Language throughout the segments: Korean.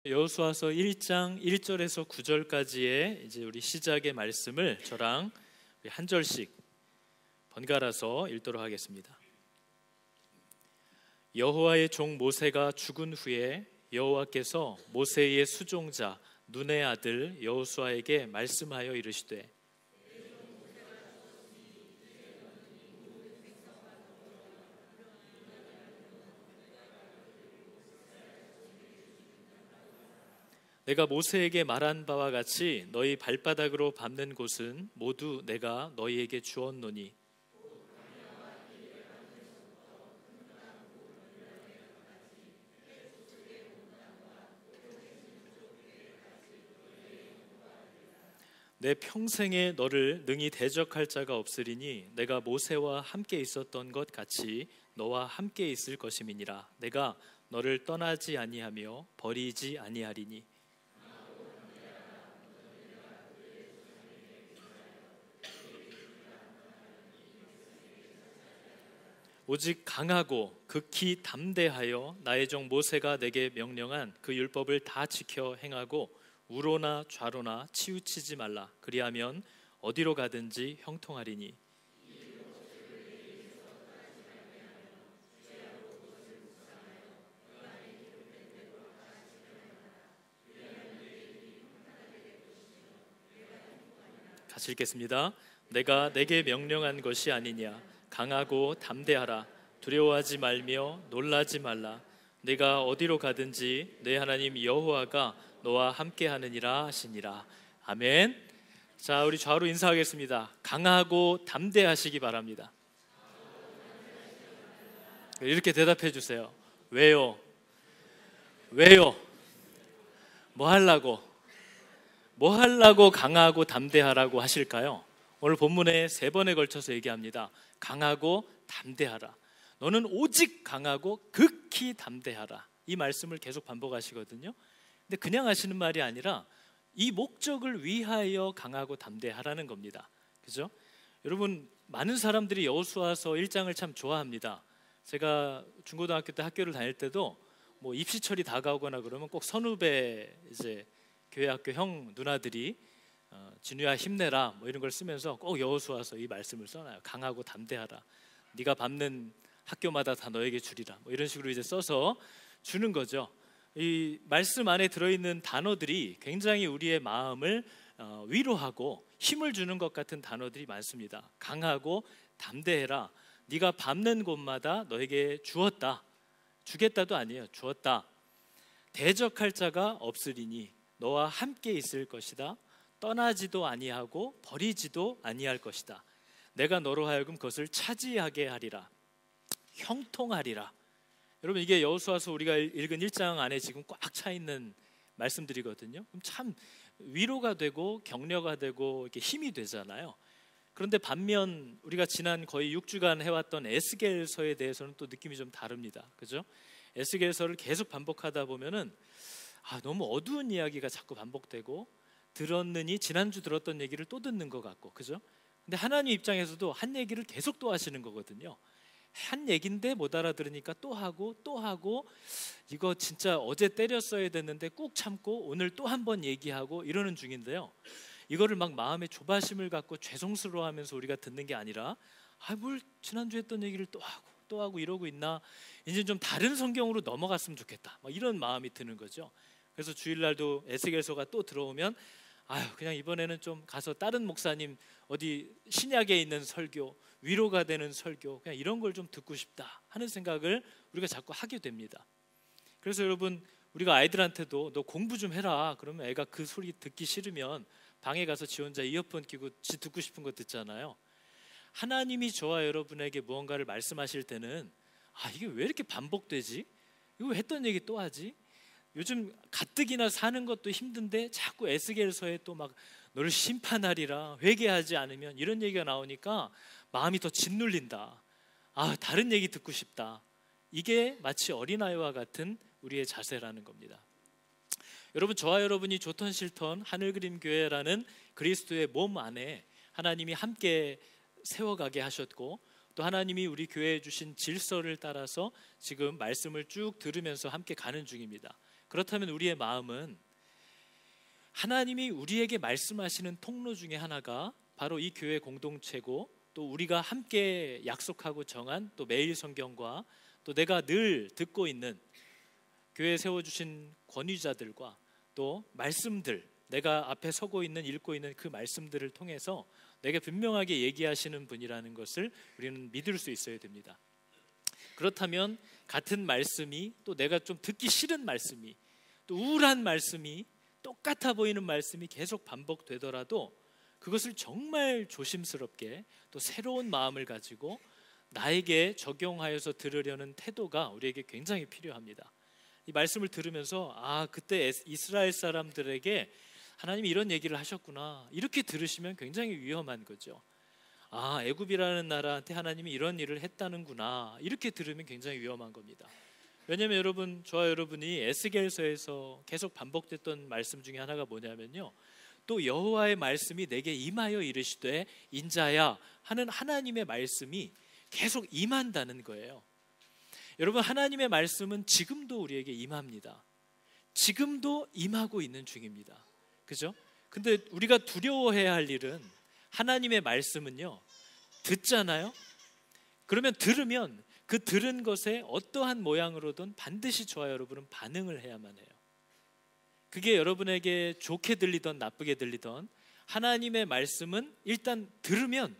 여호수아서 1장 1절에서 9절까지의 이제 우리 시작의 말씀을 저랑 한 절씩 번갈아서 읽도록 하겠습니다. 여호와의 종 모세가 죽은 후에 여호와께서 모세의 수종자 눈의 아들 여호수아에게 말씀하여 이르시되 내가 모세에게 말한 바와 같이 너희 발바닥으로 밟는 곳은 모두 내가 너희에게 주었노니 내 평생에 너를 능히 대적할 자가 없으리니 내가 모세와 함께 있었던 것 같이 너와 함께 있을 것임이니라. 내가 너를 떠나지 아니하며 버리지 아니하리니 오직 강하고 극히 담대하여 나의 종 모세가 내게 명령한 그 율법을 다 지켜 행하고 우로나 좌로나 치우치지 말라. 그리하면 어디로 가든지 형통하리니 같이 읽겠습니다. 내가 내게 명령한 것이 아니냐. 강하고 담대하라. 두려워하지 말며 놀라지 말라. 네가 어디로 가든지 내 하나님 여호와가 너와 함께 하느니라 하시니라. 아멘. 자, 우리 좌우로 인사하겠습니다. 강하고 담대하시기 바랍니다. 이렇게 대답해 주세요. 왜요? 왜요? 뭐 하려고? 뭐 하려고 강하고 담대하라고 하실까요? 오늘 본문에 3번에 걸쳐서 얘기합니다. 강하고 담대하라. 너는 오직 강하고 극히 담대하라. 이 말씀을 계속 반복하시거든요. 근데 그냥 하시는 말이 아니라 이 목적을 위하여 강하고 담대하라는 겁니다. 그죠? 여러분, 많은 사람들이 여호수아서 1장을 참 좋아합니다. 제가 중고등학교 때 학교를 다닐 때도 뭐 입시철이 다가오거나 그러면 꼭 선후배 이제 교회 학교 형 누나들이 진우야 힘내라 뭐 이런 걸 쓰면서 꼭 여호수아서 이 말씀을 써놔요. 강하고 담대하라. 네가 밟는 학교마다 다 너에게 주리라. 뭐 이런 식으로 이제 써서 주는 거죠. 이 말씀 안에 들어있는 단어들이 굉장히 우리의 마음을 위로하고 힘을 주는 것 같은 단어들이 많습니다. 강하고 담대해라. 네가 밟는 곳마다 너에게 주었다. 주겠다도 아니에요. 주었다. 대적할 자가 없으리니 너와 함께 있을 것이다. 떠나지도 아니하고 버리지도 아니할 것이다. 내가 너로 하여금 그것을 차지하게 하리라. 형통하리라. 여러분, 이게 여호수아서 우리가 읽은 1장 안에 지금 꽉 차 있는 말씀들이거든요. 그럼 참 위로가 되고 격려가 되고 이렇게 힘이 되잖아요. 그런데 반면 우리가 지난 거의 6주간 해왔던 에스겔서에 대해서는 또 느낌이 좀 다릅니다. 그죠? 에스겔서를 계속 반복하다 보면은 너무 어두운 이야기가 자꾸 반복되고 들었느니 지난주 들었던 얘기를 또 듣는 것 같고, 그죠? 근데 하나님 입장에서도 한 얘기를 계속 또 하시는 거거든요. 한 얘기인데 못 알아들으니까 또 하고 또 하고, 이거 진짜 어제 때렸어야 됐는데 꾹 참고 오늘 또 한 번 얘기하고 이러는 중인데요. 이거를 막 마음에 조바심을 갖고 죄송스러워하면서 우리가 듣는 게 아니라 뭘 지난주에 했던 얘기를 또 하고 이러고 있나, 이제 좀 다른 성경으로 넘어갔으면 좋겠다, 이런 마음이 드는 거죠. 그래서 주일날도 에스겔서가 또 들어오면 그냥 이번에는 좀 가서 다른 목사님 어디 신약에 있는 설교, 위로가 되는 설교, 그냥 이런 걸 좀 듣고 싶다 하는 생각을 우리가 자꾸 하게 됩니다. 그래서 여러분, 우리가 아이들한테도 너 공부 좀 해라 그러면 애가 그 소리 듣기 싫으면 방에 가서 지 혼자 이어폰 끼고 지 듣고 싶은 거 듣잖아요. 하나님이 저와 여러분에게 무언가를 말씀하실 때는 이게 왜 이렇게 반복되지? 이거 했던 얘기 또 하지? 요즘 가뜩이나 사는 것도 힘든데 자꾸 에스겔서에 또 막 너를 심판하리라, 회개하지 않으면, 이런 얘기가 나오니까 마음이 더 짓눌린다. 다른 얘기 듣고 싶다. 이게 마치 어린아이와 같은 우리의 자세라는 겁니다. 여러분, 저와 여러분이 좋던 싫던 하늘그림 교회라는 그리스도의 몸 안에 하나님이 함께 세워가게 하셨고, 또 하나님이 우리 교회에 주신 질서를 따라서 지금 말씀을 쭉 들으면서 함께 가는 중입니다. 그렇다면 우리의 마음은 하나님이 우리에게 말씀하시는 통로 중에 하나가 바로 이 교회 공동체고, 또 우리가 함께 약속하고 정한 또 매일 성경과 또 내가 늘 듣고 있는 교회에 세워주신 권위자들과 또 말씀들, 내가 앞에 서고 있는 읽고 있는 그 말씀들을 통해서 내게 분명하게 얘기하시는 분이라는 것을 우리는 믿을 수 있어야 됩니다. 그렇다면 같은 말씀이, 또 내가 좀 듣기 싫은 말씀이, 또 우울한 말씀이, 똑같아 보이는 말씀이 계속 반복되더라도 그것을 정말 조심스럽게 또 새로운 마음을 가지고 나에게 적용하여서 들으려는 태도가 우리에게 굉장히 필요합니다. 이 말씀을 들으면서 그때 이스라엘 사람들에게 하나님이 이런 얘기를 하셨구나, 이렇게 들으시면 굉장히 위험한 거죠. 애굽이라는 나라한테 하나님이 이런 일을 했다는구나, 이렇게 들으면 굉장히 위험한 겁니다. 왜냐하면 여러분, 저와 여러분이 에스겔서에서 계속 반복됐던 말씀 중에 하나가 뭐냐면요, 또 여호와의 말씀이 내게 임하여 이르시되 인자야 하는 하나님의 말씀이 계속 임한다는 거예요. 여러분, 하나님의 말씀은 지금도 우리에게 임합니다. 지금도 임하고 있는 중입니다. 그죠? 근데 우리가 두려워해야 할 일은, 하나님의 말씀은요, 듣잖아요. 그러면 들으면 그 들은 것에 어떠한 모양으로든 반드시 저와 여러분은 반응을 해야만 해요. 그게 여러분에게 좋게 들리던 나쁘게 들리던, 하나님의 말씀은 일단 들으면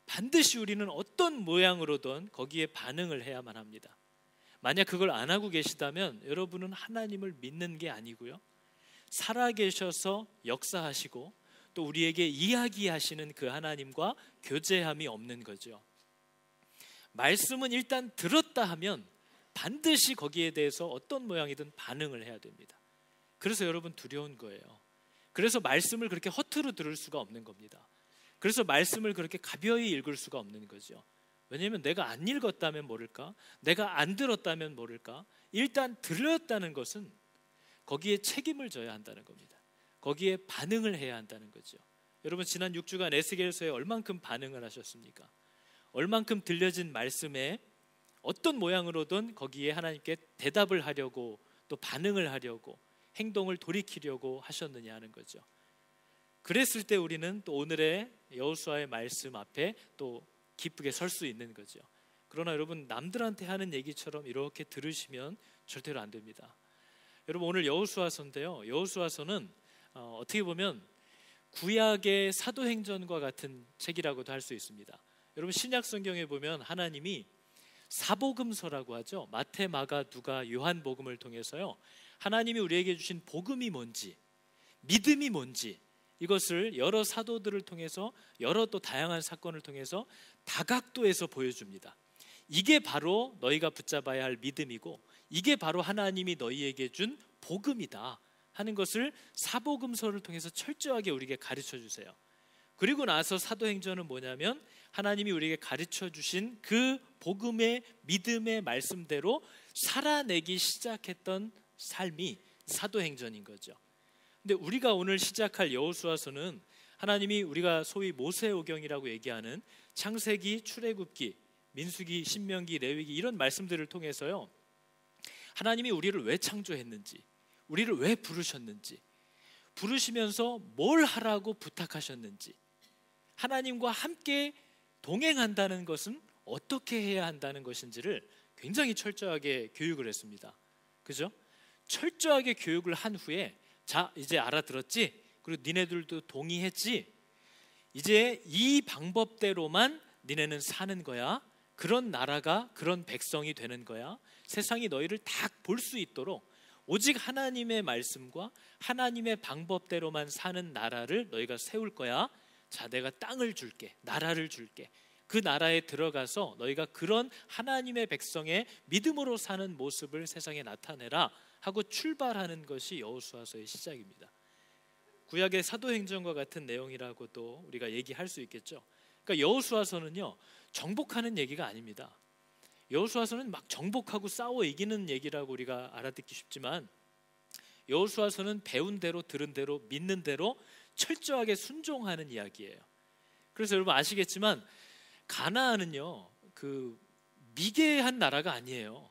반드시 우리는 어떤 모양으로든 거기에 반응을 해야만 합니다. 만약 그걸 안 하고 계시다면 여러분은 하나님을 믿는 게 아니고요, 살아계셔서 역사하시고 또 우리에게 이야기하시는 그 하나님과 교제함이 없는 거죠. 말씀은 일단 들었다 하면 반드시 거기에 대해서 어떤 모양이든 반응을 해야 됩니다. 그래서 여러분 두려운 거예요. 그래서 말씀을 그렇게 허투루 들을 수가 없는 겁니다. 그래서 말씀을 그렇게 가벼이 읽을 수가 없는 거죠. 왜냐하면 내가 안 읽었다면 모를까? 내가 안 들었다면 모를까? 일단 들렸다는 것은 거기에 책임을 져야 한다는 겁니다. 거기에 반응을 해야 한다는 거죠. 여러분, 지난 6주간 에스겔서에 얼만큼 반응을 하셨습니까? 얼만큼 들려진 말씀에 어떤 모양으로든 거기에 하나님께 대답을 하려고, 또 반응을 하려고, 행동을 돌이키려고 하셨느냐 하는 거죠. 그랬을 때 우리는 또 오늘의 여호수아의 말씀 앞에 또 기쁘게 설 수 있는 거죠. 그러나 여러분, 남들한테 하는 얘기처럼 이렇게 들으시면 절대로 안 됩니다. 여러분, 오늘 여호수아서인데요, 여호수아서는 어떻게 보면 구약의 사도행전과 같은 책이라고도 할 수 있습니다. 여러분, 신약 성경에 보면 하나님이 사복음서라고 하죠. 마태, 마가, 누가, 요한복음을 통해서요, 하나님이 우리에게 주신 복음이 뭔지, 믿음이 뭔지, 이것을 여러 사도들을 통해서, 여러 또 다양한 사건을 통해서 다각도에서 보여줍니다. 이게 바로 너희가 붙잡아야 할 믿음이고, 이게 바로 하나님이 너희에게 준 복음이다 하는 것을 사복음서를 통해서 철저하게 우리에게 가르쳐 주세요. 그리고 나서 사도행전은 뭐냐면 하나님이 우리에게 가르쳐 주신 그 복음의, 믿음의 말씀대로 살아내기 시작했던 삶이 사도행전인 거죠. 근데 우리가 오늘 시작할 여호수아서는 하나님이 우리가 소위 모세오경이라고 얘기하는 창세기, 출애굽기, 민수기, 신명기, 레위기 이런 말씀들을 통해서요, 하나님이 우리를 왜 창조했는지, 우리를 왜 부르셨는지, 부르시면서 뭘 하라고 부탁하셨는지, 하나님과 함께 동행한다는 것은 어떻게 해야 한다는 것인지를 굉장히 철저하게 교육을 했습니다. 그죠? 철저하게 교육을 한 후에, 자, 이제 알아들었지? 그리고 니네들도 동의했지? 이제 이 방법대로만 니네는 사는 거야. 그런 나라가, 그런 백성이 되는 거야. 세상이 너희를 다 볼 수 있도록 오직 하나님의 말씀과 하나님의 방법대로만 사는 나라를 너희가 세울 거야. 자, 내가 땅을 줄게, 나라를 줄게. 그 나라에 들어가서 너희가 그런 하나님의 백성의 믿음으로 사는 모습을 세상에 나타내라 하고 출발하는 것이 여호수아서의 시작입니다. 구약의 사도행전과 같은 내용이라고도 우리가 얘기할 수 있겠죠. 그러니까 여호수아서는요, 정복하는 얘기가 아닙니다. 여호수아서는 막 정복하고 싸워 이기는 얘기라고 우리가 알아듣기 쉽지만, 여호수아서는 배운 대로, 들은 대로, 믿는 대로 철저하게 순종하는 이야기예요. 그래서 여러분 아시겠지만 가나안은요, 그 미개한 나라가 아니에요.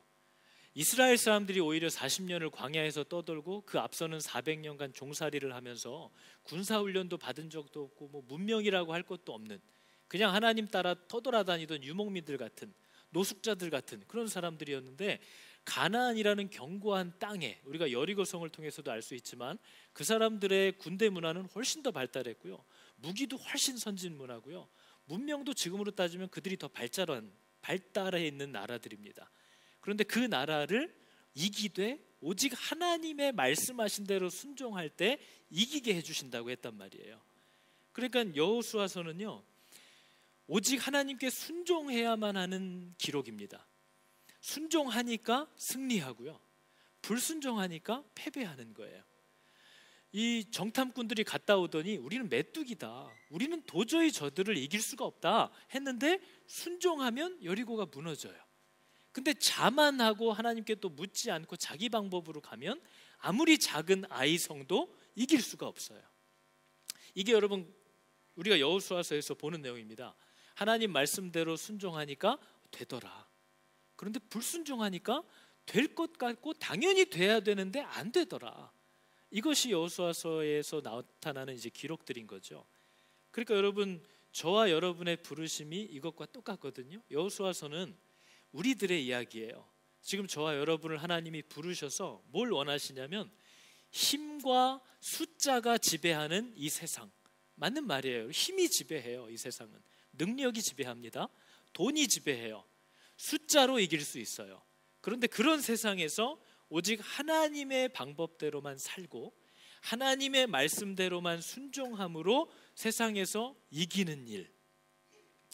이스라엘 사람들이 오히려 40년을 광야에서 떠돌고 그 앞서는 400년간 종살이를 하면서 군사훈련도 받은 적도 없고 뭐 문명이라고 할 것도 없는 그냥 하나님 따라 터돌아다니던 유목민들 같은 노숙자들 같은 그런 사람들이었는데, 가나안이라는 견고한 땅에, 우리가 여리고성을 통해서도 알 수 있지만 그 사람들의 군대 문화는 훨씬 더 발달했고요, 무기도 훨씬 선진 문화고요, 문명도 지금으로 따지면 그들이 더 발달해 있는 나라들입니다. 그런데 그 나라를 이기되 오직 하나님의 말씀하신 대로 순종할 때 이기게 해주신다고 했단 말이에요. 그러니까 여호수아서는요, 오직 하나님께 순종해야만 하는 기록입니다. 순종하니까 승리하고요, 불순종하니까 패배하는 거예요. 이 정탐꾼들이 갔다 오더니 우리는 메뚜기다, 우리는 도저히 저들을 이길 수가 없다 했는데 순종하면 여리고가 무너져요. 근데 자만하고 하나님께 또 묻지 않고 자기 방법으로 가면 아무리 작은 아이 성도 이길 수가 없어요. 이게 여러분 우리가 여호수아서에서 보는 내용입니다. 하나님 말씀대로 순종하니까 되더라. 그런데 불순종하니까 될 것 같고 당연히 돼야 되는데 안 되더라. 이것이 여호수아서에서 나타나는 이제 기록들인 거죠. 그러니까 여러분, 저와 여러분의 부르심이 이것과 똑같거든요. 여호수아서는 우리들의 이야기예요. 지금 저와 여러분을 하나님이 부르셔서 뭘 원하시냐면 힘과 숫자가 지배하는 이 세상, 맞는 말이에요. 힘이 지배해요. 이 세상은 능력이 지배합니다. 돈이 지배해요. 숫자로 이길 수 있어요. 그런데 그런 세상에서 오직 하나님의 방법대로만 살고 하나님의 말씀대로만 순종함으로 세상에서 이기는 일,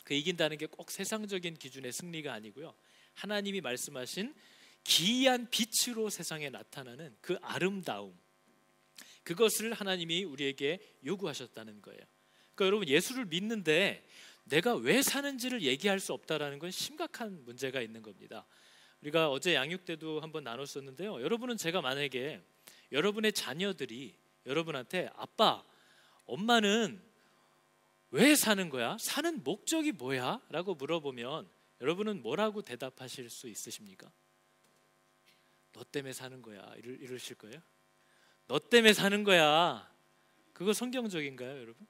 그 이긴다는 게 꼭 세상적인 기준의 승리가 아니고요, 하나님이 말씀하신 기이한 빛으로 세상에 나타나는 그 아름다움, 그것을 하나님이 우리에게 요구하셨다는 거예요. 그러니까 여러분, 예수를 믿는데 내가 왜 사는지를 얘기할 수 없다는 건 심각한 문제가 있는 겁니다. 우리가 어제 양육 때도 한번 나눴었는데요, 여러분은 제가 만약에 여러분의 자녀들이 여러분한테 아빠, 엄마는 왜 사는 거야? 사는 목적이 뭐야? 라고 물어보면 여러분은 뭐라고 대답하실 수 있으십니까? 너 때문에 사는 거야, 이러실 거예요? 너 때문에 사는 거야. 그거 성경적인가요, 여러분?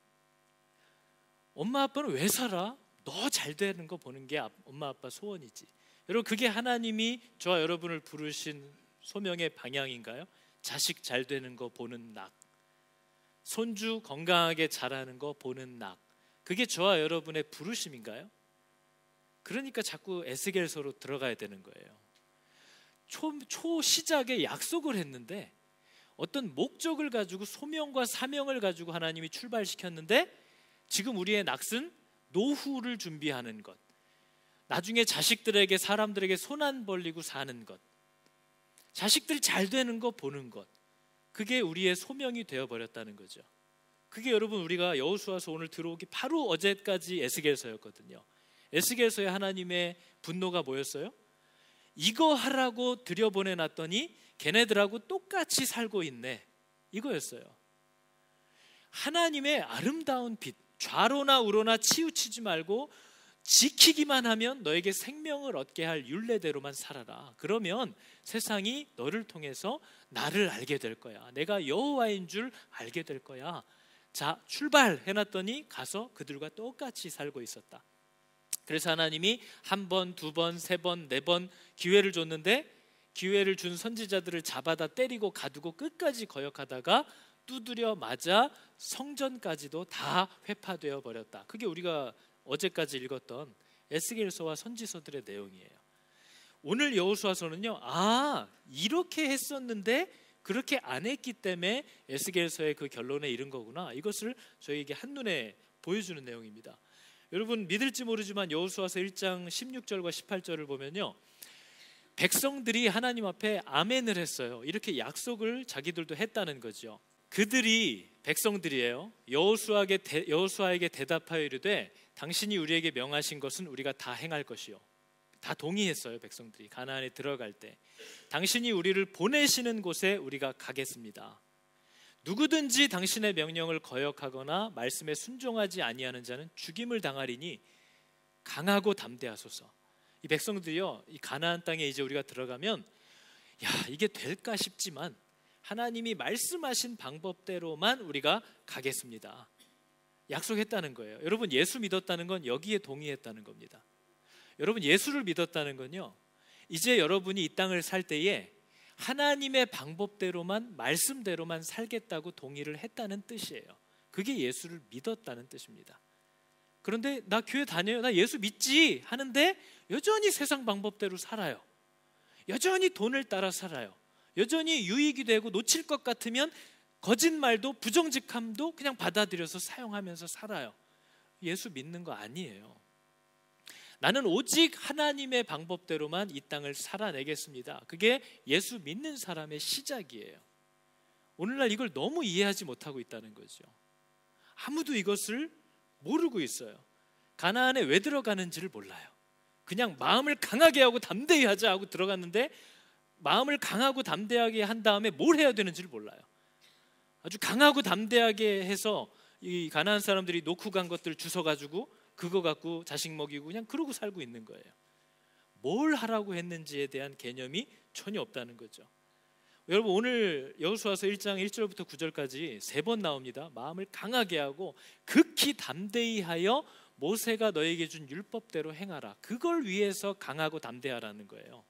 엄마 아빠는 왜 살아? 너 잘 되는 거 보는 게 엄마 아빠 소원이지. 여러분, 그게 하나님이 저와 여러분을 부르신 소명의 방향인가요? 자식 잘 되는 거 보는 낙, 손주 건강하게 자라는 거 보는 낙, 그게 저와 여러분의 부르심인가요? 그러니까 자꾸 에스겔서로 들어가야 되는 거예요. 초시작에 약속을 했는데 어떤 목적을 가지고 소명과 사명을 가지고 하나님이 출발시켰는데 지금 우리의 낯은 노후를 준비하는 것, 나중에 자식들에게, 사람들에게 손 안 벌리고 사는 것, 자식들이 잘 되는 거 보는 것, 그게 우리의 소명이 되어버렸다는 거죠. 그게 여러분 우리가 여호수아서 오늘 들어오기 바로 어제까지 에스겔서였거든요. 에스겔서에 하나님의 분노가 뭐였어요? 이거 하라고 들여보내놨더니 걔네들하고 똑같이 살고 있네, 이거였어요. 하나님의 아름다운 빛, 좌로나 우로나 치우치지 말고 지키기만 하면 너에게 생명을 얻게 할 율례대로만 살아라. 그러면 세상이 너를 통해서 나를 알게 될 거야. 내가 여호와인 줄 알게 될 거야. 자, 출발해놨더니 가서 그들과 똑같이 살고 있었다. 그래서 하나님이 한 번, 두 번, 세 번, 네 번 기회를 줬는데 기회를 준 선지자들을 잡아다 때리고 가두고 끝까지 거역하다가 두드려 맞아 성전까지도 다 회파되어 버렸다. 그게 우리가 어제까지 읽었던 에스겔서와 선지서들의 내용이에요. 오늘 여호수아서는요, 이렇게 했었는데 그렇게 안 했기 때문에 에스겔서의 그 결론에 이른 거구나, 이것을 저희에게 한눈에 보여주는 내용입니다. 여러분 믿을지 모르지만 여호수아서 1장 16절과 18절을 보면요, 백성들이 하나님 앞에 아멘을 했어요. 이렇게 약속을 자기들도 했다는 거죠. 그들이, 백성들이에요, 여호수아에게 대답하여 이르되 당신이 우리에게 명하신 것은 우리가 다 행할 것이요. 다 동의했어요. 백성들이 가나안에 들어갈 때 당신이 우리를 보내시는 곳에 우리가 가겠습니다. 누구든지 당신의 명령을 거역하거나 말씀에 순종하지 아니하는 자는 죽임을 당하리니 강하고 담대하소서. 이 백성들이요, 이 가나안 땅에 이제 우리가 들어가면 야, 이게 될까 싶지만 하나님이 말씀하신 방법대로만 우리가 가겠습니다. 약속했다는 거예요. 여러분, 예수 믿었다는 건 여기에 동의했다는 겁니다. 여러분, 예수를 믿었다는 건요, 이제 여러분이 이 땅을 살 때에 하나님의 방법대로만, 말씀대로만 살겠다고 동의를 했다는 뜻이에요. 그게 예수를 믿었다는 뜻입니다. 그런데 나 교회 다녀요, 나 예수 믿지 하는데 여전히 세상 방법대로 살아요. 여전히 돈을 따라 살아요. 여전히 유익이 되고 놓칠 것 같으면 거짓말도 부정직함도 그냥 받아들여서 사용하면서 살아요. 예수 믿는 거 아니에요. 나는 오직 하나님의 방법대로만 이 땅을 살아내겠습니다. 그게 예수 믿는 사람의 시작이에요. 오늘날 이걸 너무 이해하지 못하고 있다는 거죠. 아무도 이것을 모르고 있어요. 가나안에 왜 들어가는지를 몰라요. 그냥 마음을 강하게 하고 담대히 하자 하고 들어갔는데, 마음을 강하고 담대하게 한 다음에 뭘 해야 되는지를 몰라요. 아주 강하고 담대하게 해서 이 가나안 사람들이 놓고 간 것들 주워가지고 그거 갖고 자식 먹이고 그냥 그러고 살고 있는 거예요. 뭘 하라고 했는지에 대한 개념이 전혀 없다는 거죠. 여러분, 오늘 여호수아서 1장 1절부터 9절까지 3번 나옵니다. 마음을 강하게 하고 극히 담대히 하여 모세가 너에게 준 율법대로 행하라. 그걸 위해서 강하고 담대하라는 거예요.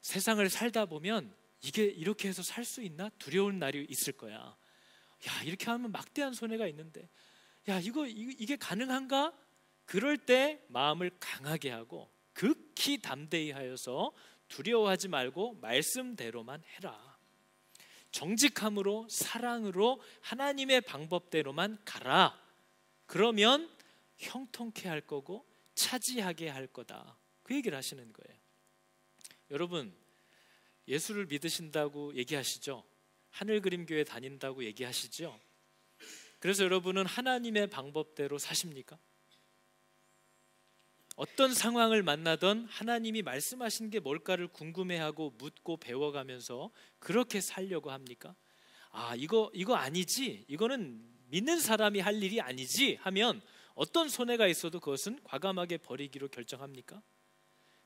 세상을 살다 보면 이게 이렇게 해서 살 수 있나? 두려운 날이 있을 거야. 야, 이렇게 하면 막대한 손해가 있는데, 야, 이게 가능한가? 그럴 때 마음을 강하게 하고 극히 담대히 하여서 두려워하지 말고 말씀대로만 해라. 정직함으로 사랑으로 하나님의 방법대로만 가라. 그러면 형통케 할 거고 차지하게 할 거다. 그 얘기를 하시는 거예요. 여러분, 예수를 믿으신다고 얘기하시죠? 하늘그림교회 다닌다고 얘기하시죠? 그래서 여러분은 하나님의 방법대로 사십니까? 어떤 상황을 만나던 하나님이 말씀하신 게 뭘까를 궁금해하고 묻고 배워가면서 그렇게 살려고 합니까? 아, 이거 아니지, 이거는 믿는 사람이 할 일이 아니지 하면 어떤 손해가 있어도 그것은 과감하게 버리기로 결정합니까?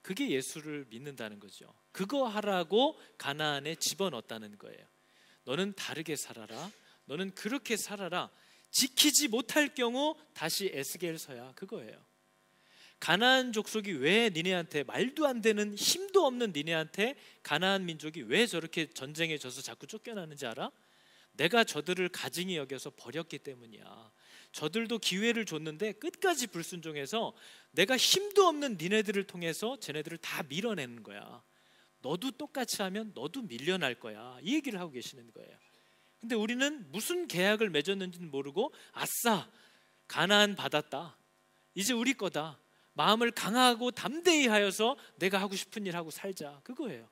그게 예수를 믿는다는 거죠. 그거 하라고 가나안에 집어넣었다는 거예요. 너는 다르게 살아라. 너는 그렇게 살아라. 지키지 못할 경우 다시 에스겔서야. 그거예요. 가나안 족속이 왜 니네한테, 말도 안 되는 힘도 없는 니네한테 가나안 민족이 왜 저렇게 전쟁에 져서 자꾸 쫓겨나는지 알아? 내가 저들을 가증히 여겨서 버렸기 때문이야. 저들도 기회를 줬는데 끝까지 불순종해서 내가 힘도 없는 니네들을 통해서 쟤네들을 다 밀어내는 거야. 너도 똑같이 하면 너도 밀려날 거야. 이 얘기를 하고 계시는 거예요. 근데 우리는 무슨 계약을 맺었는지는 모르고 아싸, 가나안 받았다, 이제 우리 거다, 마음을 강하고 담대히 하여서 내가 하고 싶은 일 하고 살자. 그거예요.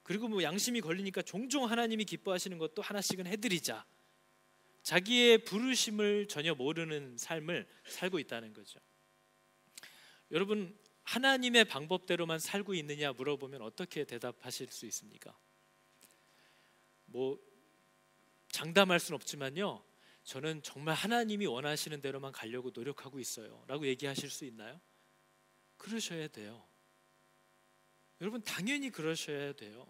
그리고 뭐 양심이 걸리니까 종종 하나님이 기뻐하시는 것도 하나씩은 해드리자. 자기의 부르심을 전혀 모르는 삶을 살고 있다는 거죠. 여러분, 하나님의 방법대로만 살고 있느냐 물어보면 어떻게 대답하실 수 있습니까? 뭐 장담할 수는 없지만요, 저는 정말 하나님이 원하시는 대로만 가려고 노력하고 있어요 라고 얘기하실 수 있나요? 그러셔야 돼요. 여러분, 당연히 그러셔야 돼요.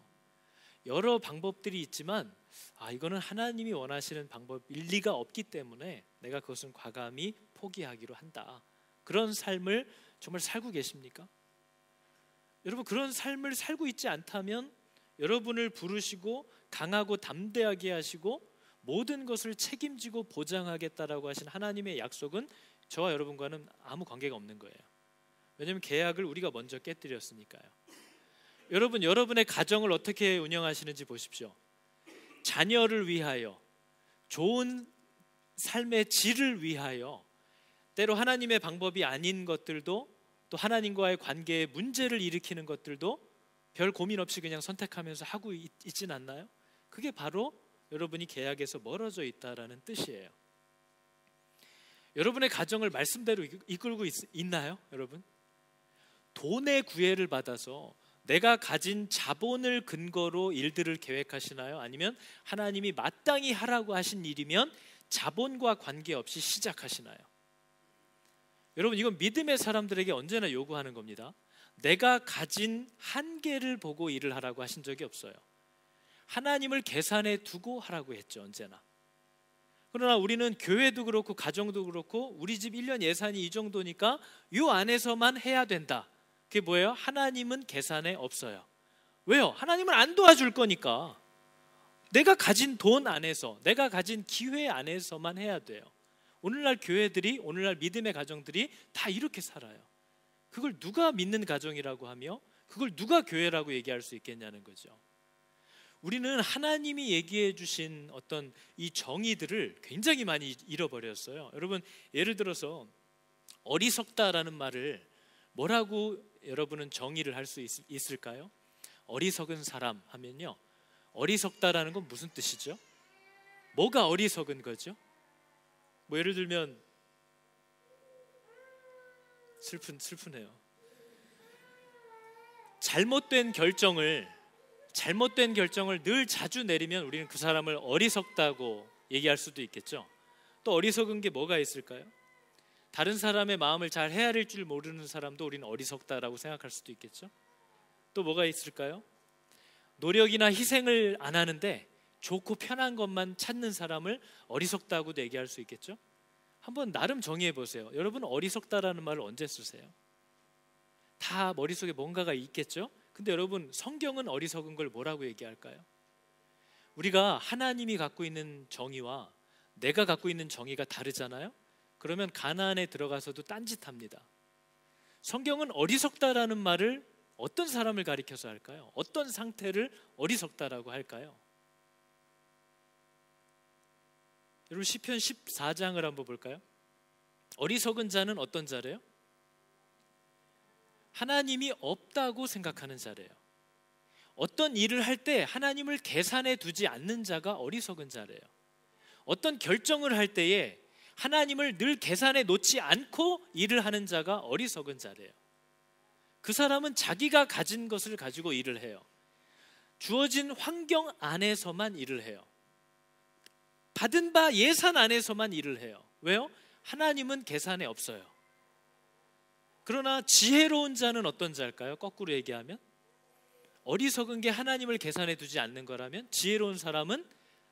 여러 방법들이 있지만 이거는 하나님이 원하시는 방법일 리가 없기 때문에 내가 그것은 과감히 포기하기로 한다. 그런 삶을 정말 살고 계십니까? 여러분, 그런 삶을 살고 있지 않다면 여러분을 부르시고 강하고 담대하게 하시고 모든 것을 책임지고 보장하겠다라고 하신 하나님의 약속은 저와 여러분과는 아무 관계가 없는 거예요. 왜냐하면 계약을 우리가 먼저 깨뜨렸으니까요. 여러분, 여러분의 가정을 어떻게 운영하시는지 보십시오. 자녀를 위하여, 좋은 삶의 질을 위하여, 때로 하나님의 방법이 아닌 것들도, 또 하나님과의 관계에 문제를 일으키는 것들도 별 고민 없이 그냥 선택하면서 하고 있진 않나요? 그게 바로 여러분이 계약에서 멀어져 있다라는 뜻이에요. 여러분의 가정을 말씀대로 이끌고 있나요, 여러분? 돈의 구애를 받아서 내가 가진 자본을 근거로 일들을 계획하시나요? 아니면 하나님이 마땅히 하라고 하신 일이면 자본과 관계없이 시작하시나요? 여러분, 이건 믿음의 사람들에게 언제나 요구하는 겁니다. 내가 가진 한계를 보고 일을 하라고 하신 적이 없어요. 하나님을 계산해 두고 하라고 했죠, 언제나. 그러나 우리는 교회도 그렇고 가정도 그렇고 우리 집 1년 예산이 이 정도니까 이 안에서만 해야 된다. 그게 뭐예요? 하나님은 계산에 없어요. 왜요? 하나님은 안 도와줄 거니까. 내가 가진 돈 안에서, 내가 가진 기회 안에서만 해야 돼요. 오늘날 교회들이, 오늘날 믿음의 가정들이 다 이렇게 살아요. 그걸 누가 믿는 가정이라고 하며 그걸 누가 교회라고 얘기할 수 있겠냐는 거죠. 우리는 하나님이 얘기해 주신 어떤 이 정의들을 굉장히 많이 잃어버렸어요. 여러분, 예를 들어서 어리석다라는 말을 뭐라고 여러분은 정의를 할 수 있을까요? 어리석은 사람 하면요, 어리석다라는 건 무슨 뜻이죠? 뭐가 어리석은 거죠? 뭐 예를 들면 슬프네요. 잘못된 결정을 늘 자주 내리면 우리는 그 사람을 어리석다고 얘기할 수도 있겠죠. 또 어리석은 게 뭐가 있을까요? 다른 사람의 마음을 잘 헤아릴 줄 모르는 사람도 우리는 어리석다라고 생각할 수도 있겠죠. 또 뭐가 있을까요? 노력이나 희생을 안 하는데 좋고 편한 것만 찾는 사람을 어리석다고도 얘기할 수 있겠죠. 한번 나름 정의해 보세요. 여러분, 어리석다라는 말을 언제 쓰세요? 다 머릿속에 뭔가가 있겠죠. 근데 여러분, 성경은 어리석은 걸 뭐라고 얘기할까요? 우리가 하나님이 갖고 있는 정의와 내가 갖고 있는 정의가 다르잖아요. 그러면 가나안에 들어가서도 딴짓합니다. 성경은 어리석다라는 말을 어떤 사람을 가리켜서 할까요? 어떤 상태를 어리석다라고 할까요? 여러분, 시편 14장을 한번 볼까요? 어리석은 자는 어떤 자래요? 하나님이 없다고 생각하는 자래요. 어떤 일을 할 때 하나님을 계산해 두지 않는 자가 어리석은 자래요. 어떤 결정을 할 때에 하나님을 늘 계산해 놓지 않고 일을 하는 자가 어리석은 자래요. 그 사람은 자기가 가진 것을 가지고 일을 해요. 주어진 환경 안에서만 일을 해요. 받은 바 예산 안에서만 일을 해요. 왜요? 하나님은 계산에 없어요. 그러나 지혜로운 자는 어떤 자일까요? 거꾸로 얘기하면 어리석은 게 하나님을 계산해 두지 않는 거라면 지혜로운 사람은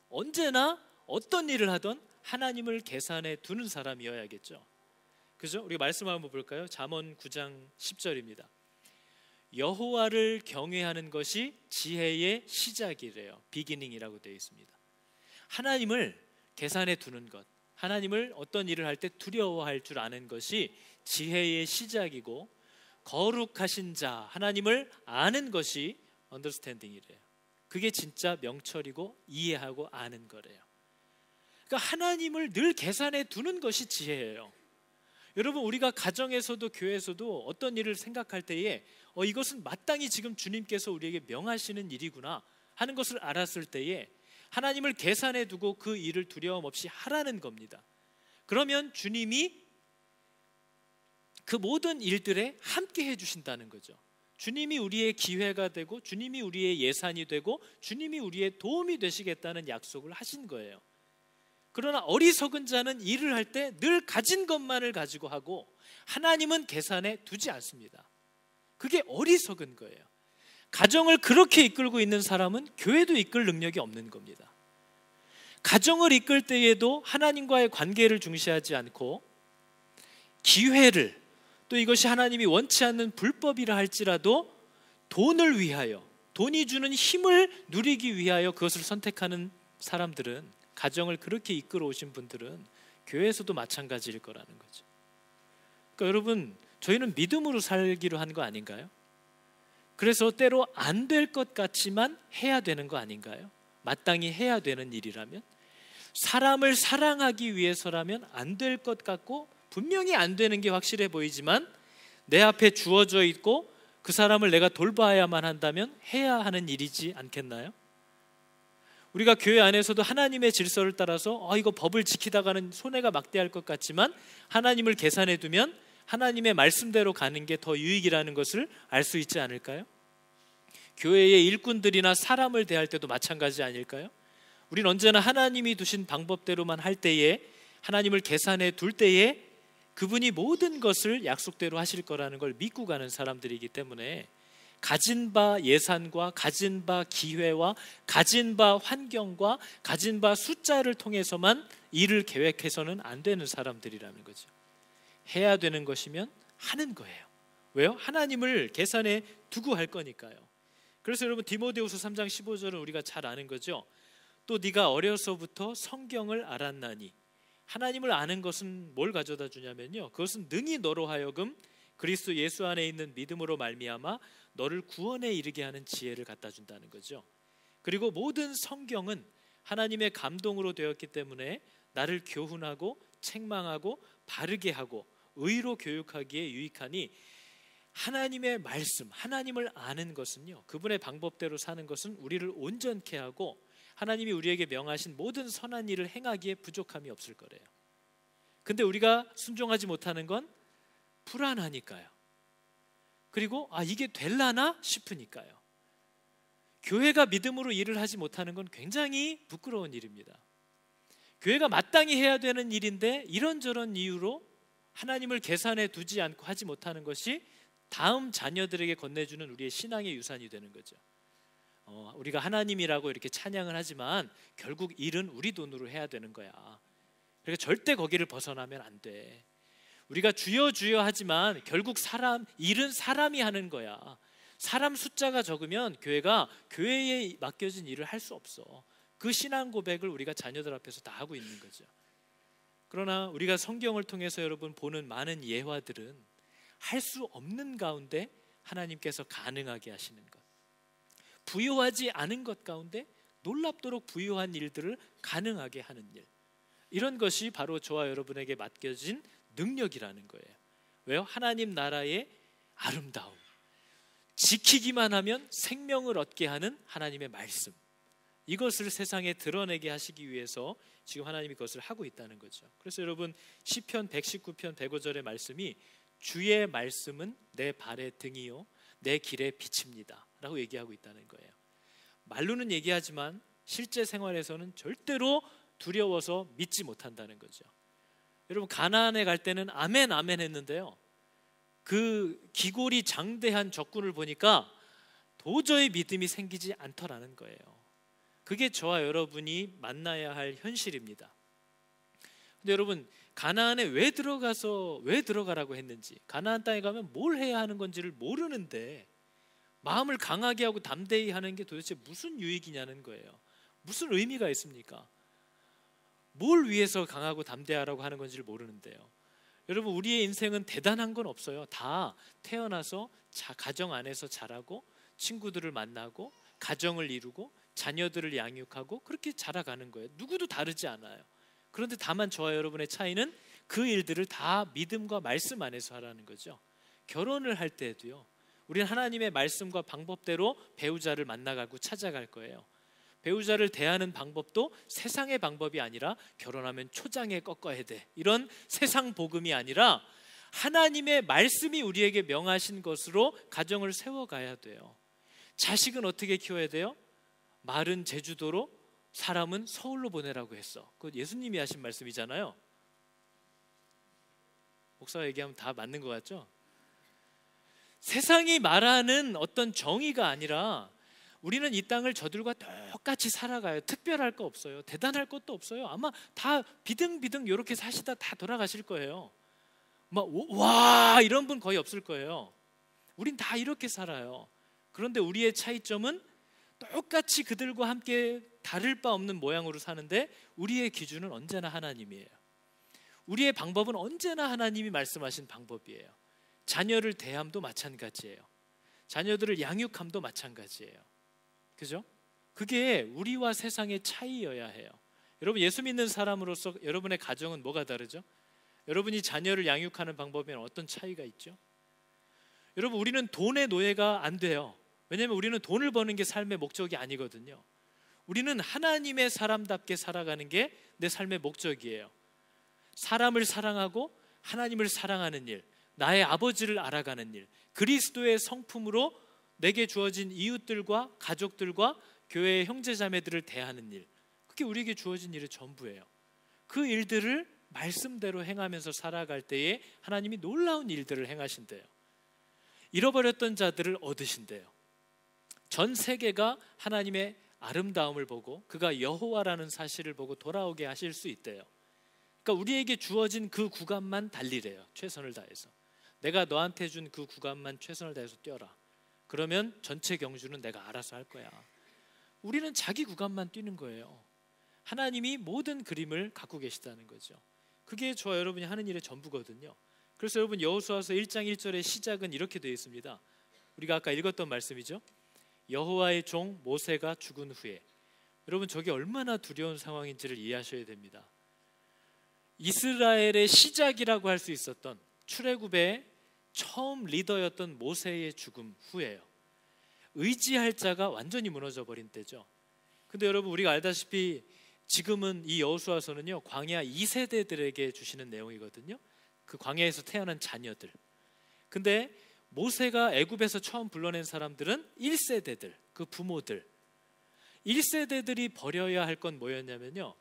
언제나 어떤 일을 하던 하나님을 계산해 두는 사람이어야겠죠. 그죠? 우리 말씀 한번 볼까요? 잠언 9장 10절입니다. 여호와를 경외하는 것이 지혜의 시작이래요. 비기닝이라고 되어 있습니다. 하나님을 계산해 두는 것, 하나님을 어떤 일을 할 때 두려워할 줄 아는 것이 지혜의 시작이고, 거룩하신 자, 하나님을 아는 것이 언더스탠딩이래요. 그게 진짜 명철이고 이해하고 아는 거래요. 그러니까 하나님을 늘 계산해 두는 것이 지혜예요. 여러분, 우리가 가정에서도 교회에서도 어떤 일을 생각할 때에 이것은 마땅히 지금 주님께서 우리에게 명하시는 일이구나 하는 것을 알았을 때에 하나님을 계산해 두고 그 일을 두려움 없이 하라는 겁니다. 그러면 주님이 그 모든 일들에 함께 해주신다는 거죠. 주님이 우리의 기회가 되고 주님이 우리의 예산이 되고 주님이 우리의 도움이 되시겠다는 약속을 하신 거예요. 그러나 어리석은 자는 일을 할 때 늘 가진 것만을 가지고 하고 하나님은 계산에 두지 않습니다. 그게 어리석은 거예요. 가정을 그렇게 이끌고 있는 사람은 교회도 이끌 능력이 없는 겁니다. 가정을 이끌 때에도 하나님과의 관계를 중시하지 않고 기회를, 또 이것이 하나님이 원치 않는 불법이라 할지라도 돈을 위하여, 돈이 주는 힘을 누리기 위하여 그것을 선택하는 사람들은, 가정을 그렇게 이끌어 오신 분들은 교회에서도 마찬가지일 거라는 거죠. 그러니까 여러분, 저희는 믿음으로 살기로 한 거 아닌가요? 그래서 때로 안 될 것 같지만 해야 되는 거 아닌가요? 마땅히 해야 되는 일이라면, 사람을 사랑하기 위해서라면 안 될 것 같고 분명히 안 되는 게 확실해 보이지만 내 앞에 주어져 있고 그 사람을 내가 돌봐야만 한다면 해야 하는 일이지 않겠나요? 우리가 교회 안에서도 하나님의 질서를 따라서 이거 법을 지키다가는 손해가 막대할 것 같지만 하나님을 계산해 두면 하나님의 말씀대로 가는 게 더 유익이라는 것을 알 수 있지 않을까요? 교회의 일꾼들이나 사람을 대할 때도 마찬가지 아닐까요? 우린 언제나 하나님이 두신 방법대로만 할 때에, 하나님을 계산해 둘 때에 그분이 모든 것을 약속대로 하실 거라는 걸 믿고 가는 사람들이기 때문에 가진 바 예산과 가진 바 기회와 가진 바 환경과 가진 바 숫자를 통해서만 일을 계획해서는 안 되는 사람들이라는 거죠. 해야 되는 것이면 하는 거예요. 왜요? 하나님을 계산에 두고 할 거니까요. 그래서 여러분 디모데후서 3장 15절은 우리가 잘 아는 거죠. 또 네가 어려서부터 성경을 알았나니. 하나님을 아는 것은 뭘 가져다 주냐면요, 그것은 능히 너로 하여금 그리스도 예수 안에 있는 믿음으로 말미암아 너를 구원에 이르게 하는 지혜를 갖다 준다는 거죠. 그리고 모든 성경은 하나님의 감동으로 되었기 때문에 나를 교훈하고 책망하고 바르게 하고 의로 교육하기에 유익하니, 하나님의 말씀, 하나님을 아는 것은요, 그분의 방법대로 사는 것은 우리를 온전케 하고 하나님이 우리에게 명하신 모든 선한 일을 행하기에 부족함이 없을 거래요. 근데 우리가 순종하지 못하는 건 불안하니까요. 그리고 이게 될라나 싶으니까요. 교회가 믿음으로 일을 하지 못하는 건 굉장히 부끄러운 일입니다. 교회가 마땅히 해야 되는 일인데 이런저런 이유로 하나님을 계산에 두지 않고 하지 못하는 것이 다음 자녀들에게 건네주는 우리의 신앙의 유산이 되는 거죠. 우리가 하나님이라고 이렇게 찬양을 하지만 결국 일은 우리 돈으로 해야 되는 거야. 그러니까 절대 거기를 벗어나면 안 돼. 우리가 주여 주여 하지만 결국 일은 사람이 하는 거야. 사람 숫자가 적으면 교회가 교회에 맡겨진 일을 할 수 없어. 그 신앙 고백을 우리가 자녀들 앞에서 다 하고 있는 거죠. 그러나 우리가 성경을 통해서 여러분 보는 많은 예화들은 할 수 없는 가운데 하나님께서 가능하게 하시는 것, 부요하지 않은 것 가운데 놀랍도록 부요한 일들을 가능하게 하는 일, 이런 것이 바로 저와 여러분에게 맡겨진 능력이라는 거예요. 왜요? 하나님 나라의 아름다움, 지키기만 하면 생명을 얻게 하는 하나님의 말씀, 이것을 세상에 드러내게 하시기 위해서 지금 하나님이 그것을 하고 있다는 거죠. 그래서 여러분 시편 119편 105절의 말씀이 주의 말씀은 내 발의 등이요 내 길의 빛입니다 라고 얘기하고 있다는 거예요. 말로는 얘기하지만 실제 생활에서는 절대로 두려워서 믿지 못한다는 거죠. 여러분 가나안에 갈 때는 아멘 아멘 했는데요, 그 기골이 장대한 적군을 보니까 도저히 믿음이 생기지 않더라는 거예요. 그게 저와 여러분이 만나야 할 현실입니다. 근데 여러분 가나안에 왜 들어가라고 했는지, 가나안 땅에 가면 뭘 해야 하는 건지를 모르는데 마음을 강하게 하고 담대히 하는 게 도대체 무슨 유익이냐는 거예요. 무슨 의미가 있습니까? 뭘 위해서 강하고 담대하라고 하는 건지를 모르는데요. 여러분 우리의 인생은 대단한 건 없어요. 다 태어나서 가정 안에서 자라고 친구들을 만나고 가정을 이루고 자녀들을 양육하고 그렇게 자라가는 거예요. 누구도 다르지 않아요. 그런데 다만 저와 여러분의 차이는 그 일들을 다 믿음과 말씀 안에서 하라는 거죠. 결혼을 할 때도요, 우리는 하나님의 말씀과 방법대로 배우자를 만나가고 찾아갈 거예요. 배우자를 대하는 방법도 세상의 방법이 아니라 결혼하면 초장에 꺾어야 돼, 이런 세상 복음이 아니라 하나님의 말씀이 우리에게 명하신 것으로 가정을 세워가야 돼요. 자식은 어떻게 키워야 돼요? 말은 제주도로 사람은 서울로 보내라고 했어. 그건 예수님이 하신 말씀이잖아요. 목사가 얘기하면 다 맞는 것 같죠? 세상이 말하는 어떤 정의가 아니라 우리는 이 땅을 저들과 똑같이 살아가요. 특별할 거 없어요. 대단할 것도 없어요. 아마 다 비등비등 이렇게 사시다 다 돌아가실 거예요. 막 와 이런 분 거의 없을 거예요. 우린 다 이렇게 살아요. 그런데 우리의 차이점은 똑같이 그들과 함께 다를 바 없는 모양으로 사는데 우리의 기준은 언제나 하나님이에요. 우리의 방법은 언제나 하나님이 말씀하신 방법이에요. 자녀를 대함도 마찬가지예요. 자녀들을 양육함도 마찬가지예요. 그죠? 그게 우리와 세상의 차이여야 해요. 여러분 예수 믿는 사람으로서 여러분의 가정은 뭐가 다르죠? 여러분이 자녀를 양육하는 방법에는 어떤 차이가 있죠? 여러분 우리는 돈의 노예가 안 돼요. 왜냐하면 우리는 돈을 버는 게 삶의 목적이 아니거든요. 우리는 하나님의 사람답게 살아가는 게 내 삶의 목적이에요. 사람을 사랑하고 하나님을 사랑하는 일, 나의 아버지를 알아가는 일, 그리스도의 성품으로 내게 주어진 이웃들과 가족들과 교회의 형제자매들을 대하는 일, 그게 우리에게 주어진 일의 전부예요. 그 일들을 말씀대로 행하면서 살아갈 때에 하나님이 놀라운 일들을 행하신대요. 잃어버렸던 자들을 얻으신대요. 전 세계가 하나님의 아름다움을 보고 그가 여호와라는 사실을 보고 돌아오게 하실 수 있대요. 그러니까 우리에게 주어진 그 구간만 달리래요. 최선을 다해서. 내가 너한테 준 그 구간만 최선을 다해서 뛰어라. 그러면 전체 경주는 내가 알아서 할 거야. 우리는 자기 구간만 뛰는 거예요. 하나님이 모든 그림을 갖고 계시다는 거죠. 그게 저와 여러분이 하는 일의 전부거든요. 그래서 여러분 여호수아서 1장 1절의 시작은 이렇게 되어 있습니다. 우리가 아까 읽었던 말씀이죠. 여호와의 종 모세가 죽은 후에. 여러분 저게 얼마나 두려운 상황인지를 이해하셔야 됩니다. 이스라엘의 시작이라고 할 수 있었던 출애굽의 처음 리더였던 모세의 죽음 후에요. 의지할 자가 완전히 무너져 버린 때죠. 근데 여러분 우리가 알다시피 지금은 이 여호수아서는요 광야 2세대들에게 주시는 내용이거든요. 그 광야에서 태어난 자녀들. 근데 모세가 애굽에서 처음 불러낸 사람들은 1세대들, 그 부모들. 1세대들이 버려야 할 건 뭐였냐면요,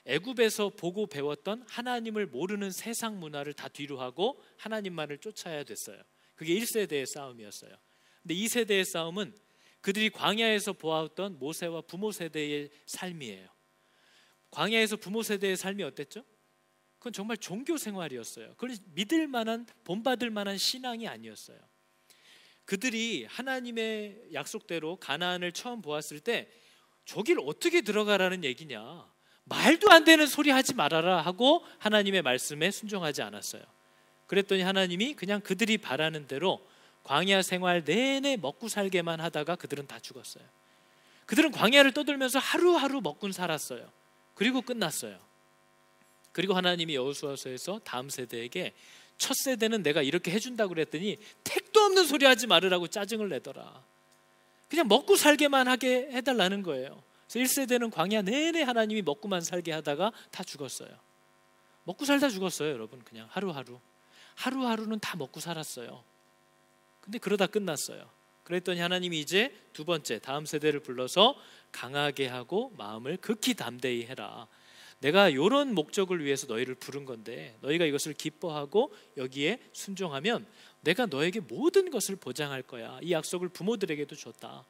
애굽에서 보고 배웠던 하나님을 모르는 세상 문화를 다 뒤로 하고 하나님만을 쫓아야 됐어요. 그게 1세대의 싸움이었어요. 근데 2세대의 싸움은 그들이 광야에서 보았던 모세와 부모 세대의 삶이에요. 광야에서 부모 세대의 삶이 어땠죠? 그건 정말 종교 생활이었어요. 그건 믿을 만한, 본받을 만한 신앙이 아니었어요. 그들이 하나님의 약속대로 가나안을 처음 보았을 때 저길 어떻게 들어가라는 얘기냐, 말도 안 되는 소리 하지 말아라 하고 하나님의 말씀에 순종하지 않았어요. 그랬더니 하나님이 그냥 그들이 바라는 대로 광야 생활 내내 먹고 살게만 하다가 그들은 다 죽었어요. 그들은 광야를 떠돌면서 하루하루 먹고 살았어요. 그리고 끝났어요. 그리고 하나님이 여호수아서에서 다음 세대에게 첫 세대는 내가 이렇게 해준다고 그랬더니 택도 없는 소리 하지 말으라고 짜증을 내더라. 그냥 먹고 살게만 하게 해달라는 거예요. 그래서 1세대는 광야 내내 하나님이 먹고만 살게 하다가 다 죽었어요. 먹고 살다 죽었어요. 여러분 그냥 하루하루는 다 먹고 살았어요. 근데 그러다 끝났어요. 그랬더니 하나님이 이제 두 번째 다음 세대를 불러서 강하게 하고 마음을 극히 담대히 해라. 내가 이런 목적을 위해서 너희를 부른 건데 너희가 이것을 기뻐하고 여기에 순종하면 내가 너에게 모든 것을 보장할 거야. 이 약속을 부모들에게도 줬다.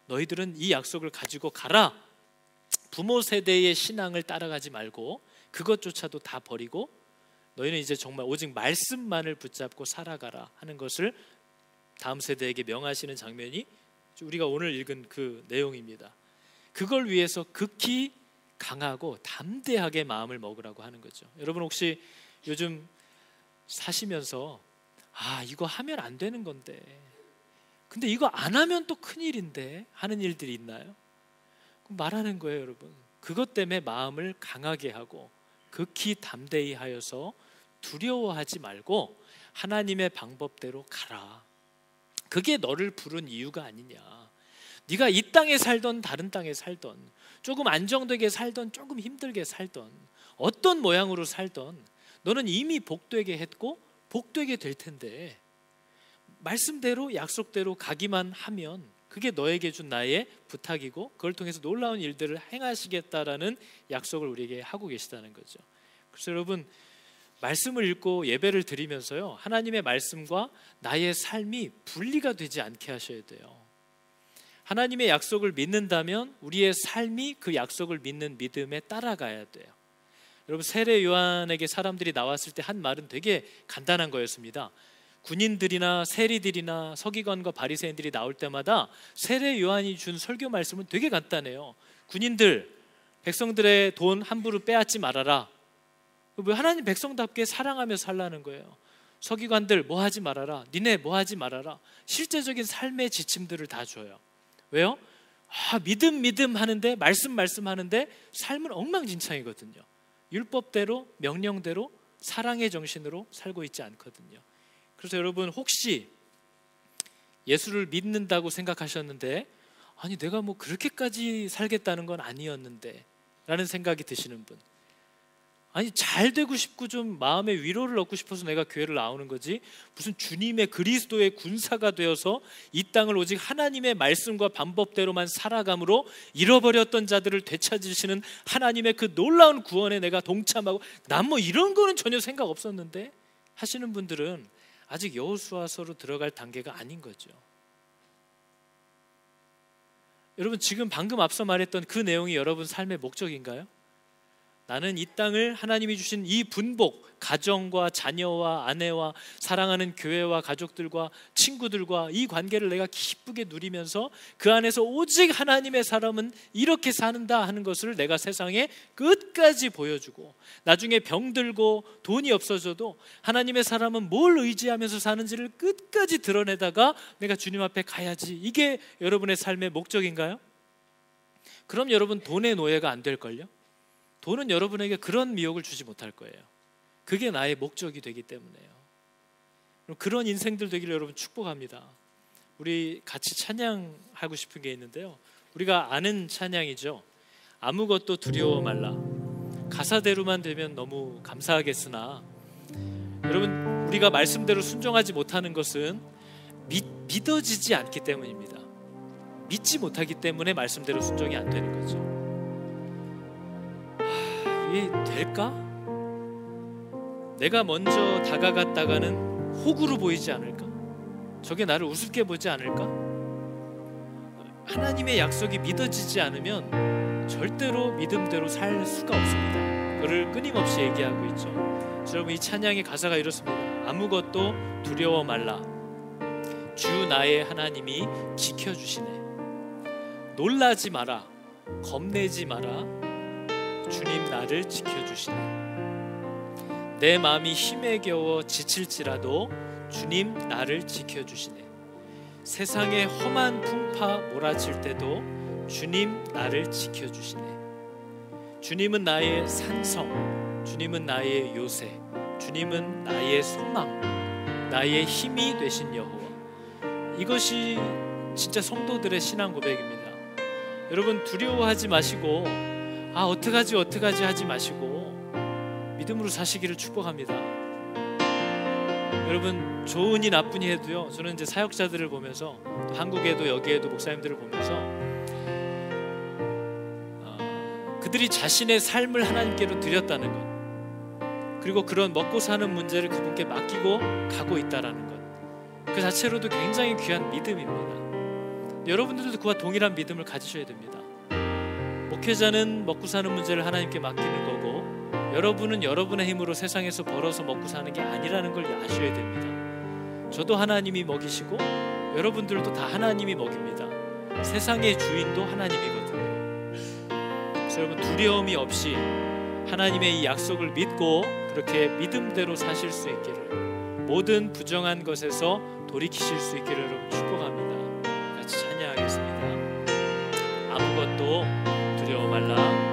너희들은 이 약속을 가지고 가라. 부모 세대의 신앙을 따라가지 말고 그것조차도 다 버리고 너희는 이제 정말 오직 말씀만을 붙잡고 살아가라 하는 것을 다음 세대에게 명하시는 장면이 우리가 오늘 읽은 그 내용입니다. 그걸 위해서 극히 강하고 담대하게 마음을 먹으라고 하는 거죠. 여러분 혹시 요즘 사시면서 이거 하면 안 되는 건데 근데 이거 안 하면 또 큰일인데 하는 일들이 있나요? 말하는 거예요. 여러분 그것 때문에 마음을 강하게 하고 극히 담대히 하여서 두려워하지 말고 하나님의 방법대로 가라. 그게 너를 부른 이유가 아니냐. 네가 이 땅에 살던 다른 땅에 살던 조금 안정되게 살던 조금 힘들게 살던 어떤 모양으로 살던 너는 이미 복되게 했고 복되게 될 텐데 말씀대로 약속대로 가기만 하면 그게 너에게 준 나의 부탁이고 그걸 통해서 놀라운 일들을 행하시겠다라는 약속을 우리에게 하고 계시다는 거죠. 그래서 여러분 말씀을 읽고 예배를 드리면서요 하나님의 말씀과 나의 삶이 분리가 되지 않게 하셔야 돼요. 하나님의 약속을 믿는다면 우리의 삶이 그 약속을 믿는 믿음에 따라가야 돼요. 여러분 세례 요한에게 사람들이 나왔을 때 한 말은 되게 간단한 거였습니다. 군인들이나 세리들이나 서기관과 바리새인들이 나올 때마다 세례 요한이 준 설교 말씀은 되게 간단해요. 군인들, 백성들의 돈 함부로 빼앗지 말아라. 하나님 백성답게 사랑하며 살라는 거예요. 서기관들 뭐 하지 말아라. 니네 뭐 하지 말아라. 실제적인 삶의 지침들을 다 줘요. 왜요? 믿음 하는데 말씀 하는데 삶은 엉망진창이거든요. 율법대로 명령대로 사랑의 정신으로 살고 있지 않거든요. 그래서 여러분 혹시 예수를 믿는다고 생각하셨는데 내가 뭐 그렇게까지 살겠다는 건 아니었는데 라는 생각이 드시는 분, 아니 잘 되고 싶고 좀 마음의 위로를 얻고 싶어서 내가 교회를 나오는 거지, 무슨 주님의 그리스도의 군사가 되어서 이 땅을 오직 하나님의 말씀과 방법대로만 살아감으로 잃어버렸던 자들을 되찾으시는 하나님의 그 놀라운 구원에 내가 동참하고 난 뭐 이런 거는 전혀 생각 없었는데 하시는 분들은 아직 여호수아서로 들어갈 단계가 아닌 거죠. 여러분, 지금 방금 앞서 말했던 그 내용이 여러분 삶의 목적인가요? 나는 이 땅을 하나님이 주신 이 분복, 가정과 자녀와 아내와 사랑하는 교회와 가족들과 친구들과 이 관계를 내가 기쁘게 누리면서 그 안에서 오직 하나님의 사람은 이렇게 사는다 하는 것을 내가 세상에 끝까지 보여주고, 나중에 병들고 돈이 없어져도 하나님의 사람은 뭘 의지하면서 사는지를 끝까지 드러내다가 내가 주님 앞에 가야지, 이게 여러분의 삶의 목적인가요? 그럼 여러분 돈의 노예가 안 될걸요? 돈은 여러분에게 그런 미혹을 주지 못할 거예요. 그게 나의 목적이 되기 때문에요. 그런 인생들 되기를 여러분 축복합니다. 우리 같이 찬양하고 싶은 게 있는데요, 우리가 아는 찬양이죠. 아무것도 두려워 말라. 가사대로만 되면 너무 감사하겠으나 여러분, 우리가 말씀대로 순종하지 못하는 것은 믿어지지 않기 때문입니다. 믿지 못하기 때문에 말씀대로 순종이 안 되는 거죠. 이게 될까? 내가 먼저 다가갔다가는 호구로 보이지 않을까? 저게 나를 우습게 보지 않을까? 하나님의 약속이 믿어지지 않으면 절대로 믿음대로 살 수가 없습니다. 그걸 끊임없이 얘기하고 있죠. 여러분, 이 찬양의 가사가 이렇습니다. 아무것도 두려워 말라. 주 나의 하나님이 지켜주시네. 놀라지 마라. 겁내지 마라. 주님 나를 지켜주시네. 내 마음이 힘에 겨워 지칠지라도 주님 나를 지켜주시네. 세상의 험한 풍파 몰아칠 때도 주님 나를 지켜주시네. 주님은 나의 산성, 주님은 나의 요새, 주님은 나의 소망, 나의 힘이 되신 여호와. 이것이 진짜 성도들의 신앙 고백입니다. 여러분, 두려워하지 마시고 어떡하지 하지 마시고 믿음으로 사시기를 축복합니다. 여러분, 좋으니 나쁘니 해도요, 저는 이제 사역자들을 보면서, 한국에도 여기에도 목사님들을 보면서 그들이 자신의 삶을 하나님께로 드렸다는 것, 그리고 그런 먹고 사는 문제를 그분께 맡기고 가고 있다는 것, 그 자체로도 굉장히 귀한 믿음입니다. 여러분들도 그와 동일한 믿음을 가지셔야 됩니다. 목회자는 먹고 사는 문제를 하나님께 맡기는 거고, 여러분은 여러분의 힘으로 세상에서 벌어서 먹고 사는 게 아니라는 걸 아셔야 됩니다. 저도 하나님이 먹이시고 여러분들도 다 하나님이 먹입니다. 세상의 주인도 하나님이거든요. 그래서 여러분, 두려움이 없이 하나님의 이 약속을 믿고 그렇게 믿음대로 사실 수 있기를, 모든 부정한 것에서 돌이키실 수 있기를 여러분 축복합니다. 같이 찬양하겠습니다. 아무것도 두려워 말라.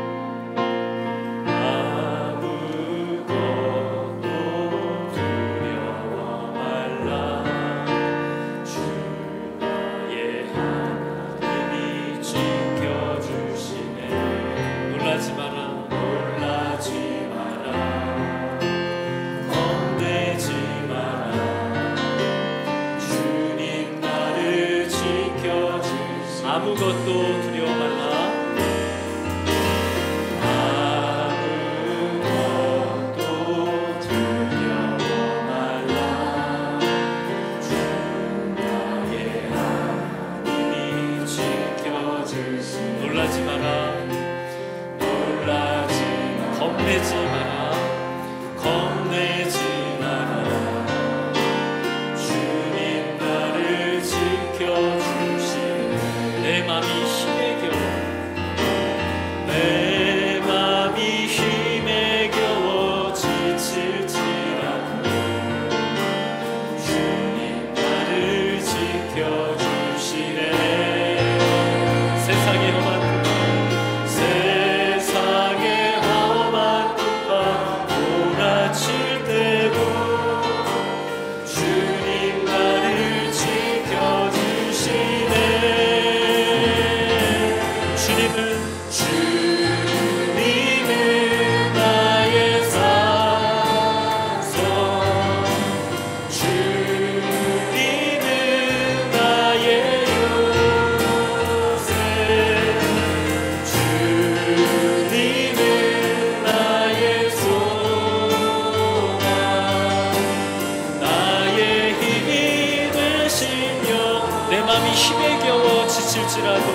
아무것도 두려워 말라. 아무것도 두려워 말라. 주 나의 하나님이 지켜주시네. 놀라지 마라. 놀라지 마라. 겁내지 마라. 겁내지 마라. 주님 나를 지켜주시네. 내 맘이 힘에 겨워 맘이 힘에 겨워 지칠지라도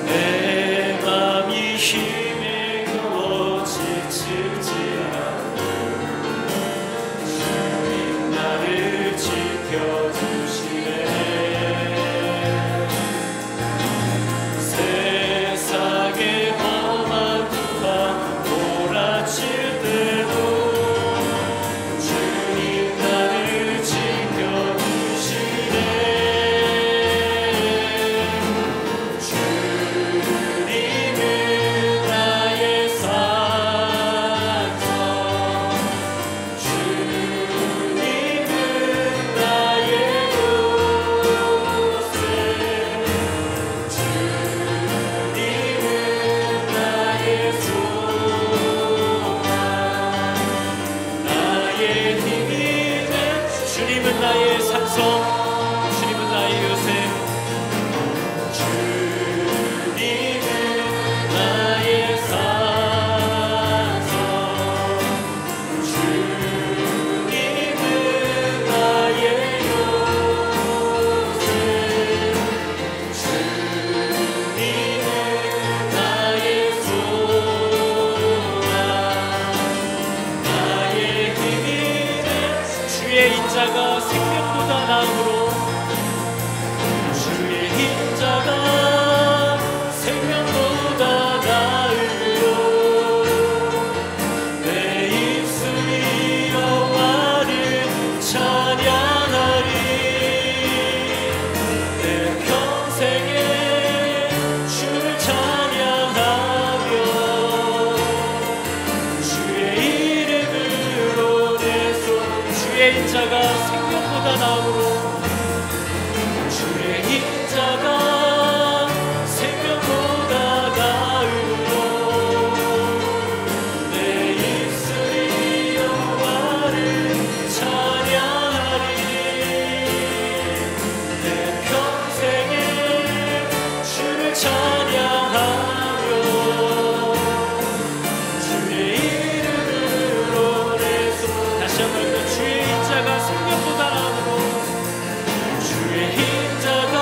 내 맘이 힘에 겨워 지칠지라도 주님 나를 지켜주시네. 세상의 험한 두파 몰아칠 때도 주님 나를 지켜주시네. 주님은 나의 산성, 주님은 나의 요새, 주님은 나의 소망, 나의 힘이 된 주님은 나의 산성, 주님은 나의 요새, 주님은 나의 산성, 주님은 나의 요새, 주님은 나의 소망, 나의 힘이 된 주의 인자가 생명보다 나으로, 주의 인자가 생명보다 나으로 내 입술이 여호와를 찬양하리. 내 평생에 주를 찬양하며 주의 이름으로 내 손, 주의 인자가 생명보다 나으로, 주의 인자가 생명보다 나으로 내 입술이 여호와를 찬양하리. 내 평생에 주를 찬양하며 주의 이름으로 내 손, 다시 한번 주의 인자가 생명보다 나으로, 주의 인자가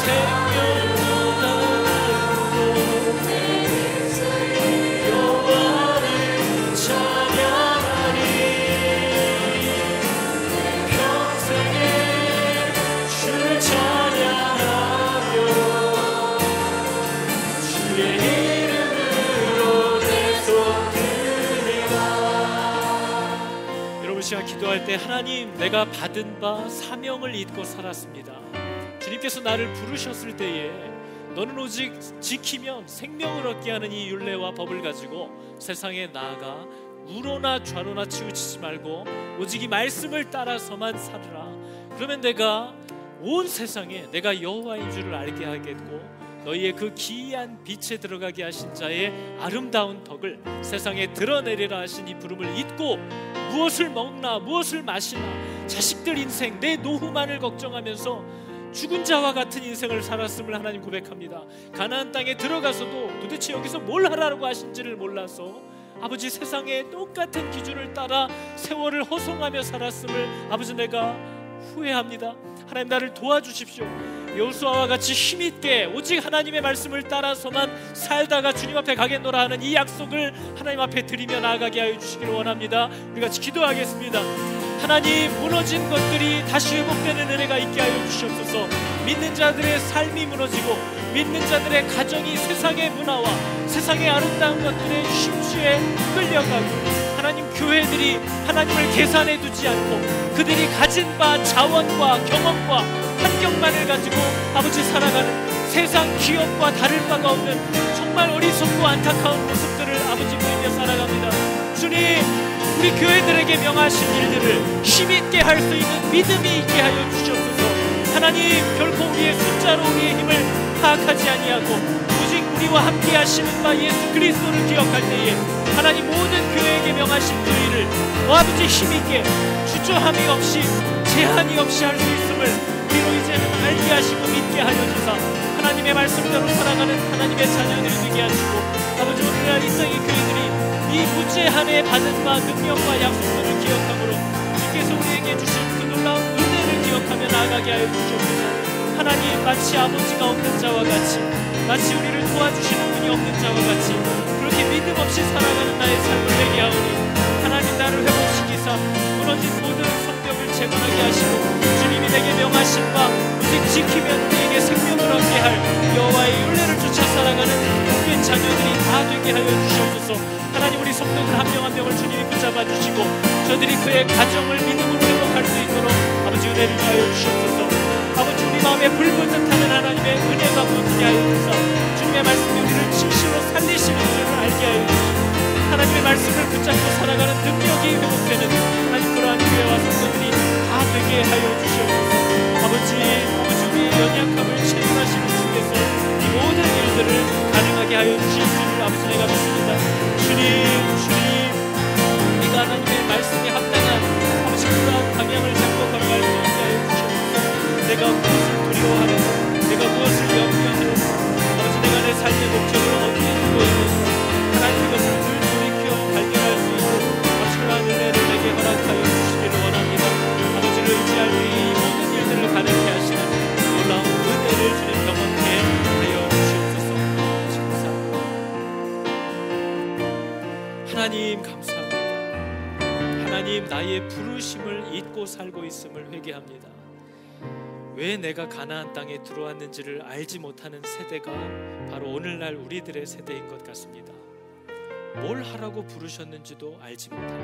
생명보다 나으로 내 입술이 여호와를 찬양하리. 내 평생에 주를 찬양하며 주의 이름으로 내 손 드리라. 여러분 시간 기도할 때 하나님, 내가 받은 바 사명을 잊고 살았습니다. 주님께서 나를 부르셨을 때에 너는 오직 지키면 생명을 얻게 하는 이 율례와 법을 가지고 세상에 나아가 우로나 좌로나 치우치지 말고 오직 이 말씀을 따라서만 살으라. 그러면 내가 온 세상에 내가 여호와인 줄을 알게 하겠고 너희의 그 기이한 빛에 들어가게 하신 자의 아름다운 덕을 세상에 드러내리라 하신 이 부름을 잊고 무엇을 먹나 무엇을 마시나 자식들 인생 내 노후만을 걱정하면서 죽은 자와 같은 인생을 살았음을 하나님 고백합니다. 가나안 땅에 들어가서도 도대체 여기서 뭘 하라고 하신지를 몰라서 아버지 세상의 똑같은 기준을 따라 세월을 허송하며 살았음을 아버지 내가 후회합니다. 하나님 나를 도와주십시오. 여호수아와 같이 힘있게 오직 하나님의 말씀을 따라서만 살다가 주님 앞에 가겠노라 하는 이 약속을 하나님 앞에 드리며 나아가게 하여 주시기를 원합니다. 우리 같이 기도하겠습니다. 하나님, 무너진 것들이 다시 회복되는 은혜가 있게 하여 주시옵소서. 믿는 자들의 삶이 무너지고 믿는 자들의 가정이 세상의 문화와 세상의 아름다운 것들의 심취에 끌려가고 하나님 교회들이 하나님을 계산해 두지 않고 그들이 가진 바 자원과 경험과 환경만을 가지고 아버지 살아가는 세상 기업과 다를 바가 없는 정말 어리석고 안타까운 모습들을 아버지 보이며 살아갑니다. 주님, 우리 교회들에게 명하신 일들을 힘있게 할 수 있는 믿음이 있게 하여 주시옵소서. 하나님, 결코 우리의 숫자로 우리의 힘을 파악하지 아니하고 오직 우리와 함께 하시는 바 예수 그리스도를 기억할 때에 하나님 모든 교회에게 명하신 그 일을 아버지 힘있게 주저함이 없이 제한이 없이 할 수 있음을 우리로 이제는 알게 하시고 믿게 하여 주사 하나님의 말씀대로 살아가는 하나님의 자녀들이 되게 하시고 아버지 오늘날 이 땅의 교회들이 이 무제한에 받은 바 능력과 약속들을 기억함으로 주께서 우리에게 주신 그 놀라운 은혜를 나아가게 하여 주시옵소서. 하나님, 마치 아버지가 없는 자와 같이, 마치 우리를 도와주시는 분이 없는 자와 같이 그렇게 믿음 없이 살아가는 나의 삶을 되게 하오니 하나님, 나를 회복시키사 무너진 모든 성벽을 재건하게 하시고 주님이 내게 명하신 바 오직 지키면 우리에게 생명을 얻게 할 여호와의 율례를 쫓아 살아가는 복된 자녀들이 다 되게 하여 주시옵소서. 하나님, 우리 성도들 한 명 한 명을 주님이 붙잡아 주시고 저들이 그의 가정을 믿음으로 회복할 수 있도록 아버지 은혜를 주하여 주시옵소서. 아버지, 우리 마음에 불붙은 타는 하나님의 은혜가 부어지게 하여 주사 주님의 말씀이 우리를 진실로 살리시는 줄을 알게 하여 주시고 하나님의 말씀을 붙잡고 살아가는 능력이 회복되는 하나님, 그러한 교회와 성도들이 다 되게 하여 주시옵소서. 아버지, 우리의 연약함을 체험하시는 주께서 이 모든 일들을 가능하게 하여 주실 줄을 아버지 내가 믿습니다. 주님, 우리가 하나님의 말씀에 합당한 아버지 그러한 방향을 잡고 걸어갈 수 있게 하여 주시옵소서. 내가 무엇을 두려워하는가, 내가 무엇을 염려하는가, 아버지 내가 내 삶의 목적으로 어디에 두고 있는가, 하나님 그것을 늘 돌이켜 발견할 수 있는 아버지 그러한 은혜를 내게 허락하여 주시기를 원합니다. 아버지를 의지할 때 이 모든 일들을 가능케 하시는 놀라운 은혜를 주님 경험케 하여 주시옵소서. 감사합니다. 하나님, 감사합니다. 하나님, 나의 부르심을 잊고 살고 있음을 회개합니다. 왜 내가 가나안 땅에 들어왔는지를 알지 못하는 세대가 바로 오늘날 우리들의 세대인 것 같습니다. 뭘 하라고 부르셨는지도 알지 못하고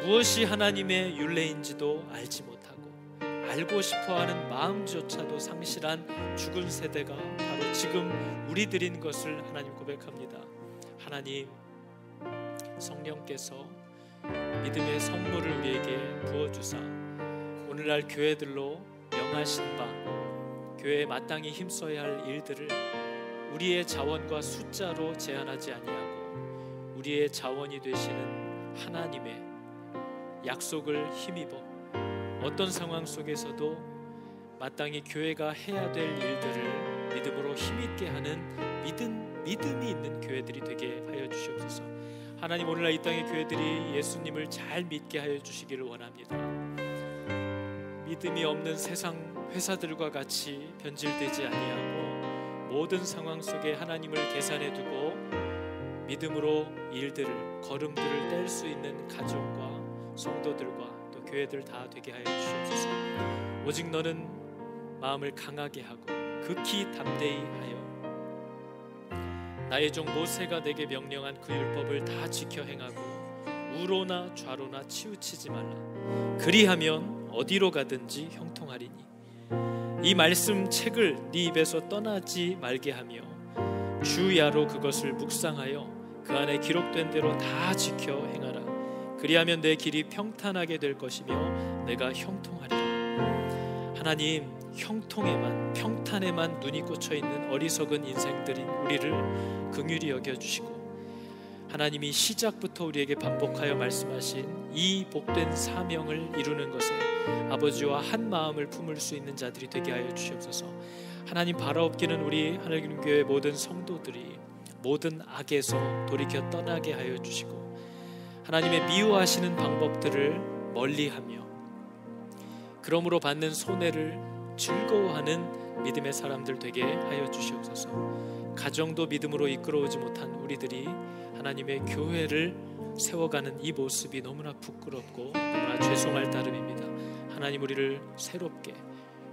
무엇이 하나님의 율례인지도 알지 못하고 알고 싶어하는 마음조차도 상실한 죽은 세대가 바로 지금 우리들인 것을 하나님 고백합니다. 하나님, 성령께서 믿음의 선물을 우리에게 부어주사 오늘날 교회들로 명하신 바 교회에 마땅히 힘써야 할 일들을 우리의 자원과 숫자로 제한하지 아니하고 우리의 자원이 되시는 하나님의 약속을 힘입어 어떤 상황 속에서도 마땅히 교회가 해야 될 일들을 믿음으로 힘있게 하는 믿음이 있는 교회들이 되게 하여 주시옵소서. 하나님, 오늘날 이 땅의 교회들이 예수님을 잘 믿게 하여 주시기를 원합니다. 믿음이 없는 세상 회사들과 같이 변질되지 아니하고 모든 상황 속에 하나님을 계산해 두고 믿음으로 일들을 걸음들을 뗄 수 있는 가정과 성도들과 또 교회들 다 되게 하여 주시옵소서. 오직 너는 마음을 강하게 하고 극히 담대히 하여 나의 종 모세가 내게 명령한 그 율법을 다 지켜 행하고 우로나 좌로나 치우치지 말라. 그리하면 어디로 가든지 형통하리니 이 말씀 책을 네 입에서 떠나지 말게 하며 주야로 그것을 묵상하여 그 안에 기록된 대로 다 지켜 행하라. 그리하면 내 길이 평탄하게 될 것이며 내가 형통하리라. 하나님, 형통에만 평탄에만 눈이 꽂혀 있는 어리석은 인생들인 우리를 긍휼히 여겨주시고 하나님이 시작부터 우리에게 반복하여 말씀하신 이 복된 사명을 이루는 것에 아버지와 한 마음을 품을 수 있는 자들이 되게 하여 주시옵소서. 하나님, 바라옵기는 우리 하늘기름 교회 모든 성도들이 모든 악에서 돌이켜 떠나게 하여 주시고 하나님의 미워하시는 방법들을 멀리하며 그러므로 받는 손해를 즐거워하는 믿음의 사람들 되게 하여 주시옵소서. 가정도 믿음으로 이끌어오지 못한 우리들이 하나님의 교회를 세워가는 이 모습이 너무나 부끄럽고 너무나 죄송할 따름입니다. 하나님, 우리를 새롭게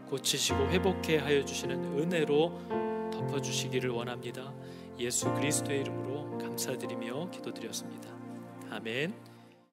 고치시고 회복해 하여 주시는 은혜로 덮어주시기를 원합니다. 예수 그리스도의 이름으로 감사드리며 기도드렸습니다. 아멘.